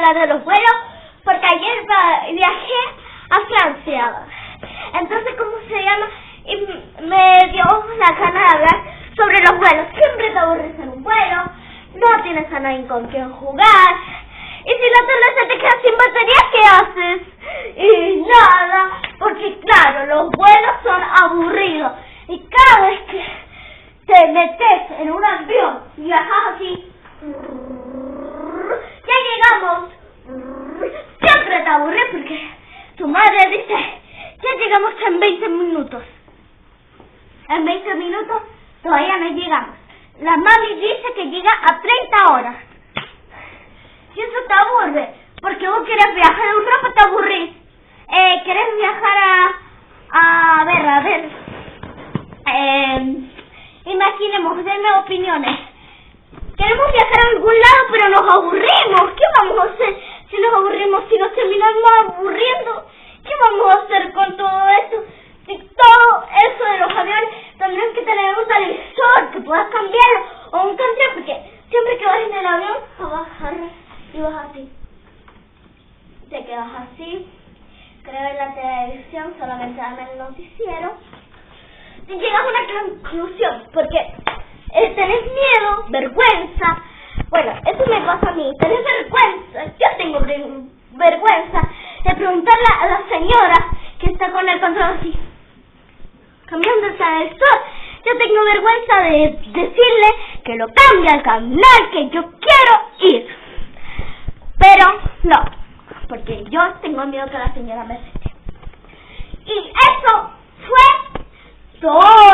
hablar de los vuelos, porque ayer viajé a Francia. Entonces, ¿cómo se llama? Y me dio la gana de hablar sobre los vuelos. Siempre te aburres en un vuelo, no tienes a nadie con quien jugar. Y si la tele se te queda sin batería, ¿qué haces? Y nada, porque claro, los vuelos son aburridos. Y cada vez que te metes en un avión y viajas así, ya llegamos, siempre te aburres porque tu madre dice, ya llegamos en 20 minutos. En 20 minutos todavía no llegamos. La mami dice que llega a 30 horas. Y eso te aburre, porque vos querés viajar en un rato, te aburrís. Querés viajar a ver. Imaginemos, denme opiniones. Queremos viajar a algún lado, pero nos aburrimos. ¿Qué vamos a hacer si nos aburrimos, si nos terminamos aburriendo? ¿Qué vamos a hacer con todo esto? Si todo eso de los aviones, tendrán que tener un televisor que puedas cambiarlo, o un control, porque siempre que vas en el avión, vas y vas así. Te quedas así, creo en la televisión, solamente dan el noticiero. Y llegas a una conclusión, porque tenés miedo, vergüenza. Bueno, eso me pasa a mí, tenés vergüenza. Yo tengo vergüenza de preguntarle a la señora que está con el control así, cambiando el televisor. Yo tengo vergüenza de decirle que lo cambie al canal que yo quiero ir. Pero no, porque yo tengo miedo que la señora me acepte. Y eso fue todo.